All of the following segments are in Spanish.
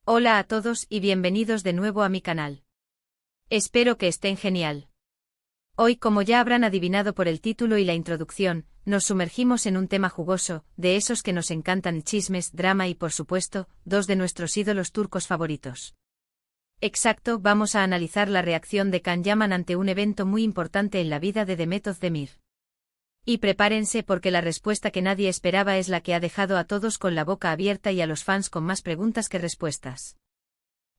Hola a todos y bienvenidos de nuevo a mi canal. Espero que estén genial. Hoy, como ya habrán adivinado por el título y la introducción, nos sumergimos en un tema jugoso, de esos que nos encantan: chismes, drama y, por supuesto, dos de nuestros ídolos turcos favoritos. Exacto, vamos a analizar la reacción de Can Yaman ante un evento muy importante en la vida de Demet Özdemir. Y prepárense porque la respuesta que nadie esperaba es la que ha dejado a todos con la boca abierta y a los fans con más preguntas que respuestas.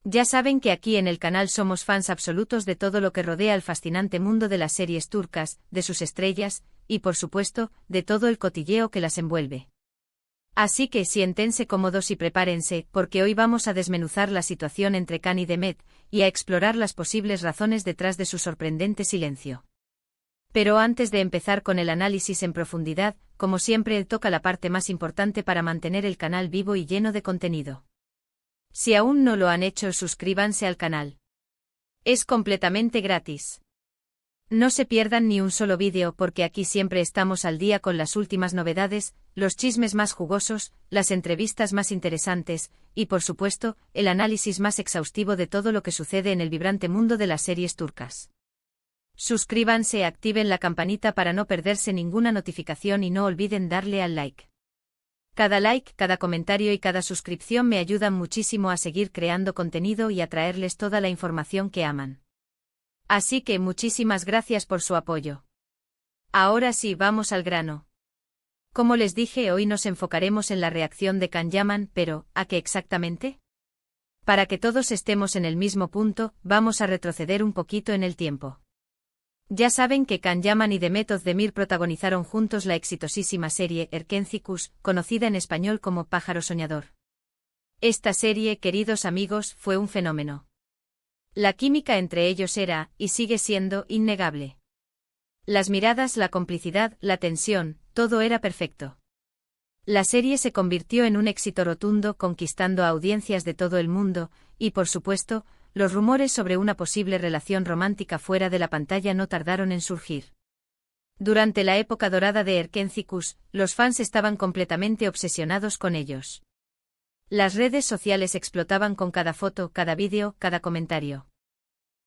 Ya saben que aquí en el canal somos fans absolutos de todo lo que rodea el fascinante mundo de las series turcas, de sus estrellas, y por supuesto, de todo el cotilleo que las envuelve. Así que siéntense cómodos y prepárense, porque hoy vamos a desmenuzar la situación entre Can y Demet, y a explorar las posibles razones detrás de su sorprendente silencio. Pero antes de empezar con el análisis en profundidad, como siempre toca la parte más importante para mantener el canal vivo y lleno de contenido. Si aún no lo han hecho, suscríbanse al canal. Es completamente gratis. No se pierdan ni un solo vídeo porque aquí siempre estamos al día con las últimas novedades, los chismes más jugosos, las entrevistas más interesantes, y por supuesto, el análisis más exhaustivo de todo lo que sucede en el vibrante mundo de las series turcas. Suscríbanse y activen la campanita para no perderse ninguna notificación y no olviden darle al like. Cada like, cada comentario y cada suscripción me ayudan muchísimo a seguir creando contenido y a traerles toda la información que aman. Así que muchísimas gracias por su apoyo. Ahora sí, vamos al grano. Como les dije, hoy nos enfocaremos en la reacción de Can Yaman, pero ¿a qué exactamente? Para que todos estemos en el mismo punto, vamos a retroceder un poquito en el tiempo. Ya saben que Can Yaman y Demet Özdemir protagonizaron juntos la exitosísima serie Erkenci Kuş, conocida en español como Pájaro Soñador. Esta serie, queridos amigos, fue un fenómeno. La química entre ellos era, y sigue siendo, innegable. Las miradas, la complicidad, la tensión, todo era perfecto. La serie se convirtió en un éxito rotundo, conquistando a audiencias de todo el mundo, y por supuesto, los rumores sobre una posible relación romántica fuera de la pantalla no tardaron en surgir. Durante la época dorada de Erkenci Kuş, los fans estaban completamente obsesionados con ellos. Las redes sociales explotaban con cada foto, cada vídeo, cada comentario.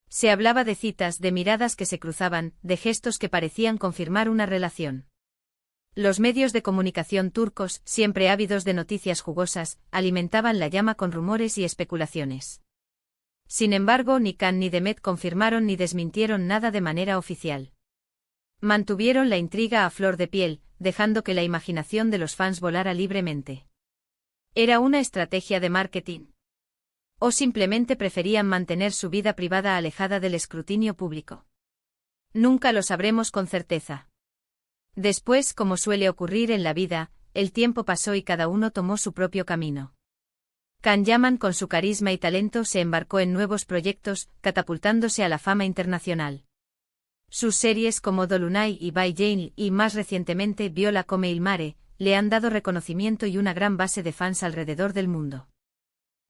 Se hablaba de citas, de miradas que se cruzaban, de gestos que parecían confirmar una relación. Los medios de comunicación turcos, siempre ávidos de noticias jugosas, alimentaban la llama con rumores y especulaciones. Sin embargo, ni Can ni Demet confirmaron ni desmintieron nada de manera oficial. Mantuvieron la intriga a flor de piel, dejando que la imaginación de los fans volara libremente. ¿Era una estrategia de marketing? ¿O simplemente preferían mantener su vida privada alejada del escrutinio público? Nunca lo sabremos con certeza. Después, como suele ocurrir en la vida, el tiempo pasó y cada uno tomó su propio camino. Can Yaman, con su carisma y talento, se embarcó en nuevos proyectos, catapultándose a la fama internacional. Sus series como Dolunay y Bay Jane y más recientemente Viola come il mare, le han dado reconocimiento y una gran base de fans alrededor del mundo.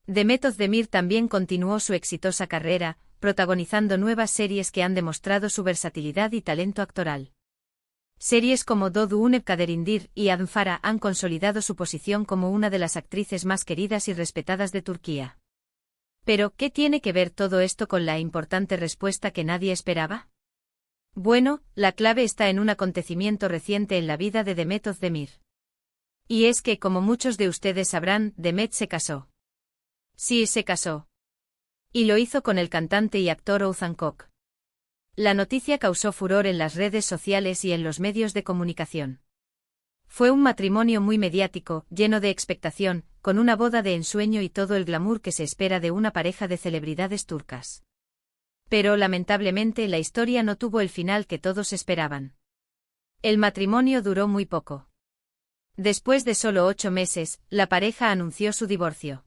Demet Özdemir también continuó su exitosa carrera, protagonizando nuevas series que han demostrado su versatilidad y talento actoral. Series como Doğduğun Kaderindir y Adnfara han consolidado su posición como una de las actrices más queridas y respetadas de Turquía. Pero, ¿qué tiene que ver todo esto con la importante respuesta que nadie esperaba? Bueno, la clave está en un acontecimiento reciente en la vida de Demet Özdemir. Y es que, como muchos de ustedes sabrán, Demet se casó. Sí, se casó. Y lo hizo con el cantante y actor Oğuzhan Koç. La noticia causó furor en las redes sociales y en los medios de comunicación. Fue un matrimonio muy mediático, lleno de expectación, con una boda de ensueño y todo el glamour que se espera de una pareja de celebridades turcas. Pero lamentablemente la historia no tuvo el final que todos esperaban. El matrimonio duró muy poco. Después de solo 8 meses, la pareja anunció su divorcio.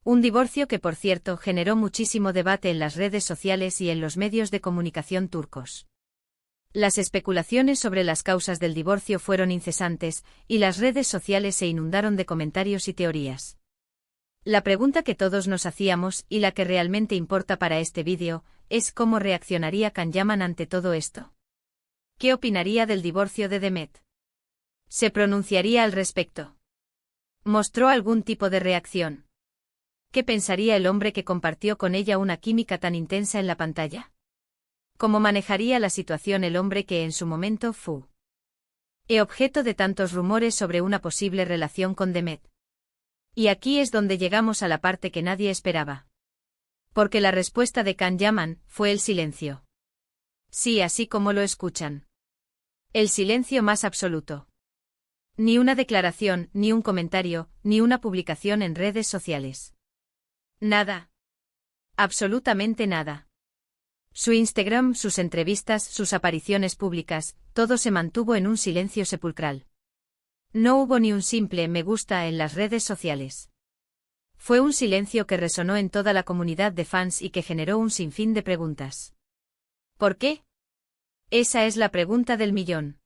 Un divorcio que, por cierto, generó muchísimo debate en las redes sociales y en los medios de comunicación turcos. Las especulaciones sobre las causas del divorcio fueron incesantes, y las redes sociales se inundaron de comentarios y teorías. La pregunta que todos nos hacíamos, y la que realmente importa para este vídeo, es ¿cómo reaccionaría Can Yaman ante todo esto? ¿Qué opinaría del divorcio de Demet? ¿Se pronunciaría al respecto? ¿Mostró algún tipo de reacción? ¿Qué pensaría el hombre que compartió con ella una química tan intensa en la pantalla? ¿Cómo manejaría la situación el hombre que en su momento fue objeto de tantos rumores sobre una posible relación con Demet? Y aquí es donde llegamos a la parte que nadie esperaba. Porque la respuesta de Can Yaman fue el silencio. Sí, así como lo escuchan. El silencio más absoluto. Ni una declaración, ni un comentario, ni una publicación en redes sociales. Nada. Absolutamente nada. Su Instagram, sus entrevistas, sus apariciones públicas, todo se mantuvo en un silencio sepulcral. No hubo ni un simple me gusta en las redes sociales. Fue un silencio que resonó en toda la comunidad de fans y que generó un sinfín de preguntas. ¿Por qué? Esa es la pregunta del millón.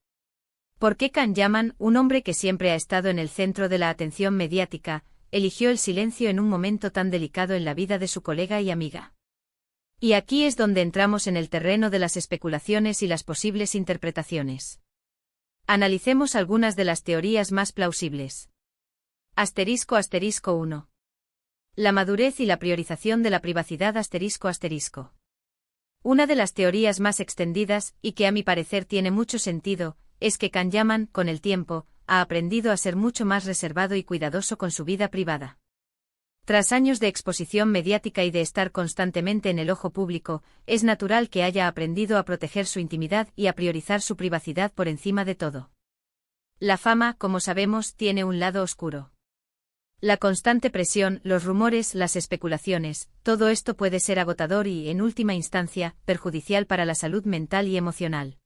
¿Por qué Can Yaman, un hombre que siempre ha estado en el centro de la atención mediática, eligió el silencio en un momento tan delicado en la vida de su colega y amiga? Y aquí es donde entramos en el terreno de las especulaciones y las posibles interpretaciones. Analicemos algunas de las teorías más plausibles. Asterisco 1. La madurez y la priorización de la privacidad ***. Una de las teorías más extendidas, y que a mi parecer tiene mucho sentido, es que Can Yaman, con el tiempo, ha aprendido a ser mucho más reservado y cuidadoso con su vida privada. Tras años de exposición mediática y de estar constantemente en el ojo público, es natural que haya aprendido a proteger su intimidad y a priorizar su privacidad por encima de todo. La fama, como sabemos, tiene un lado oscuro. La constante presión, los rumores, las especulaciones, todo esto puede ser agotador y, en última instancia, perjudicial para la salud mental y emocional.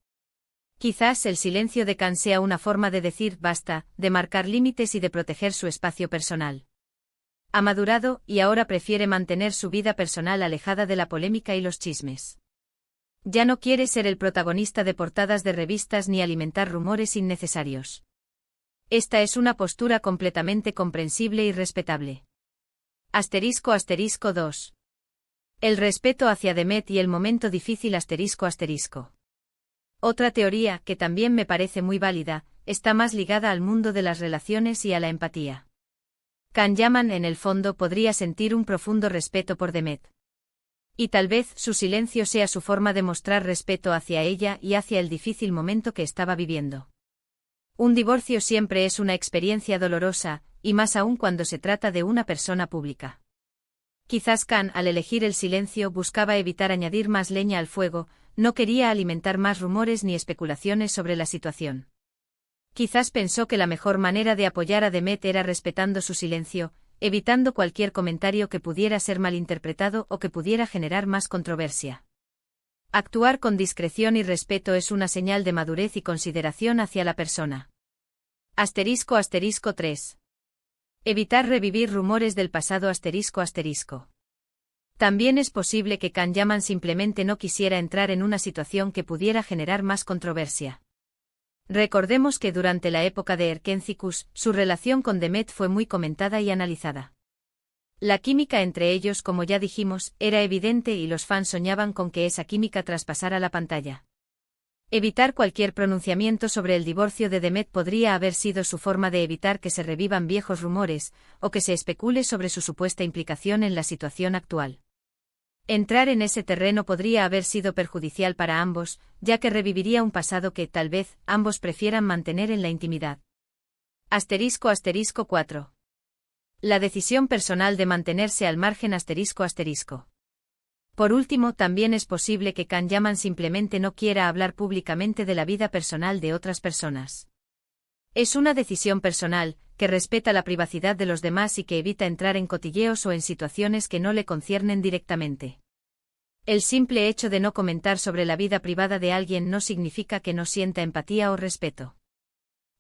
Quizás el silencio de Can sea una forma de decir basta, de marcar límites y de proteger su espacio personal. Ha madurado y ahora prefiere mantener su vida personal alejada de la polémica y los chismes. Ya no quiere ser el protagonista de portadas de revistas ni alimentar rumores innecesarios. Esta es una postura completamente comprensible y respetable. Asterisco 2. El respeto hacia Demet y el momento difícil ***. Otra teoría, que también me parece muy válida, está más ligada al mundo de las relaciones y a la empatía. Can Yaman en el fondo podría sentir un profundo respeto por Demet. Y tal vez su silencio sea su forma de mostrar respeto hacia ella y hacia el difícil momento que estaba viviendo. Un divorcio siempre es una experiencia dolorosa, y más aún cuando se trata de una persona pública. Quizás Can, al elegir el silencio, buscaba evitar añadir más leña al fuego, no quería alimentar más rumores ni especulaciones sobre la situación. Quizás pensó que la mejor manera de apoyar a Demet era respetando su silencio, evitando cualquier comentario que pudiera ser malinterpretado o que pudiera generar más controversia. Actuar con discreción y respeto es una señal de madurez y consideración hacia la persona. Asterisco 3. Evitar revivir rumores del pasado ***. También es posible que Can Yaman simplemente no quisiera entrar en una situación que pudiera generar más controversia. Recordemos que durante la época de Erkenciskus, su relación con Demet fue muy comentada y analizada. La química entre ellos, como ya dijimos, era evidente y los fans soñaban con que esa química traspasara la pantalla. Evitar cualquier pronunciamiento sobre el divorcio de Demet podría haber sido su forma de evitar que se revivan viejos rumores, o que se especule sobre su supuesta implicación en la situación actual. Entrar en ese terreno podría haber sido perjudicial para ambos, ya que reviviría un pasado que, tal vez, ambos prefieran mantener en la intimidad. Asterisco 4. La decisión personal de mantenerse al margen ***. Por último, también es posible que Can Yaman simplemente no quiera hablar públicamente de la vida personal de otras personas. Es una decisión personal, que respeta la privacidad de los demás y que evita entrar en cotilleos o en situaciones que no le conciernen directamente. El simple hecho de no comentar sobre la vida privada de alguien no significa que no sienta empatía o respeto.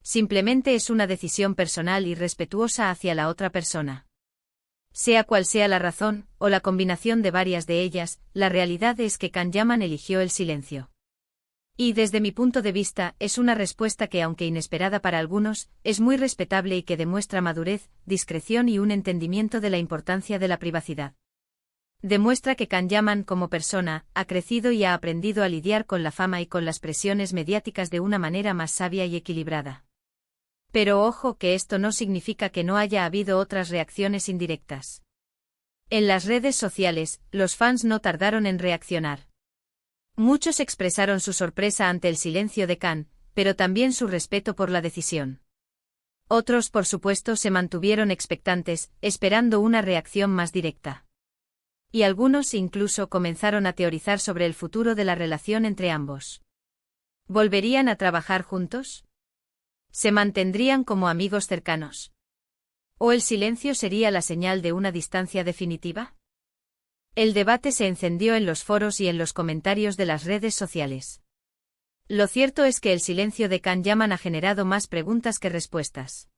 Simplemente es una decisión personal y respetuosa hacia la otra persona. Sea cual sea la razón, o la combinación de varias de ellas, la realidad es que Can Yaman eligió el silencio. Y desde mi punto de vista, es una respuesta que, aunque inesperada para algunos, es muy respetable y que demuestra madurez, discreción y un entendimiento de la importancia de la privacidad. Demuestra que Can Yaman, como persona, ha crecido y ha aprendido a lidiar con la fama y con las presiones mediáticas de una manera más sabia y equilibrada. Pero ojo, que esto no significa que no haya habido otras reacciones indirectas. En las redes sociales, los fans no tardaron en reaccionar. Muchos expresaron su sorpresa ante el silencio de Khan, pero también su respeto por la decisión. Otros, por supuesto, se mantuvieron expectantes, esperando una reacción más directa. Y algunos incluso comenzaron a teorizar sobre el futuro de la relación entre ambos. ¿Volverían a trabajar juntos? ¿Se mantendrían como amigos cercanos? ¿O el silencio sería la señal de una distancia definitiva? El debate se encendió en los foros y en los comentarios de las redes sociales. Lo cierto es que el silencio de Khan Yaman ha generado más preguntas que respuestas.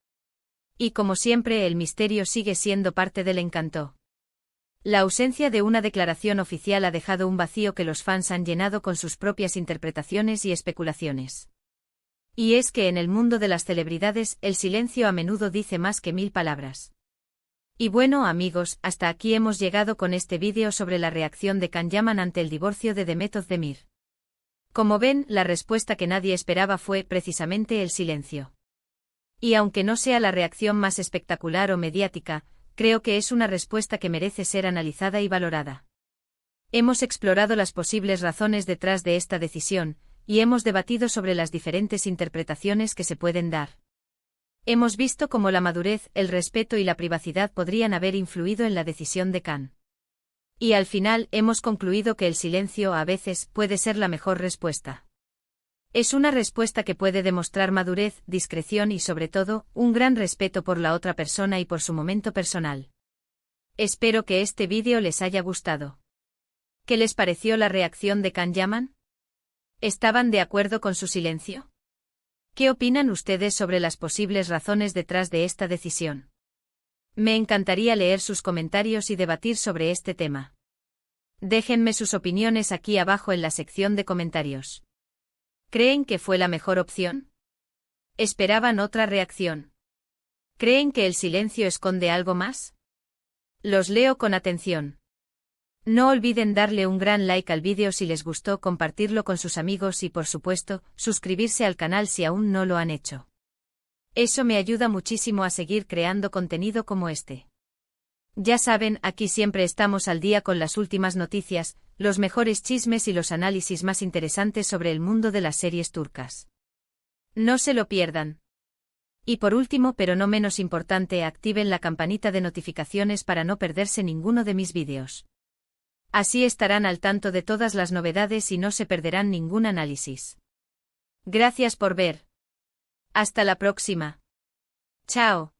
Y como siempre, el misterio sigue siendo parte del encanto. La ausencia de una declaración oficial ha dejado un vacío que los fans han llenado con sus propias interpretaciones y especulaciones. Y es que en el mundo de las celebridades, el silencio a menudo dice más que 1000 palabras. Y bueno, amigos, hasta aquí hemos llegado con este vídeo sobre la reacción de Khan Yaman ante el divorcio de Demet Özdemir. Como ven, la respuesta que nadie esperaba fue precisamente el silencio. Y aunque no sea la reacción más espectacular o mediática, creo que es una respuesta que merece ser analizada y valorada. Hemos explorado las posibles razones detrás de esta decisión, y hemos debatido sobre las diferentes interpretaciones que se pueden dar. Hemos visto cómo la madurez, el respeto y la privacidad podrían haber influido en la decisión de Khan. Y al final hemos concluido que el silencio a veces puede ser la mejor respuesta. Es una respuesta que puede demostrar madurez, discreción y sobre todo, un gran respeto por la otra persona y por su momento personal. Espero que este vídeo les haya gustado. ¿Qué les pareció la reacción de Khan Yaman? ¿Estaban de acuerdo con su silencio? ¿Qué opinan ustedes sobre las posibles razones detrás de esta decisión? Me encantaría leer sus comentarios y debatir sobre este tema. Déjenme sus opiniones aquí abajo en la sección de comentarios. ¿Creen que fue la mejor opción? ¿Esperaban otra reacción? ¿Creen que el silencio esconde algo más? Los leo con atención. No olviden darle un gran like al vídeo si les gustó, compartirlo con sus amigos y por supuesto, suscribirse al canal si aún no lo han hecho. Eso me ayuda muchísimo a seguir creando contenido como este. Ya saben, aquí siempre estamos al día con las últimas noticias, los mejores chismes y los análisis más interesantes sobre el mundo de las series turcas. No se lo pierdan. Y por último, pero no menos importante, activen la campanita de notificaciones para no perderse ninguno de mis vídeos. Así estarán al tanto de todas las novedades y no se perderán ningún análisis. Gracias por ver. Hasta la próxima. Chao.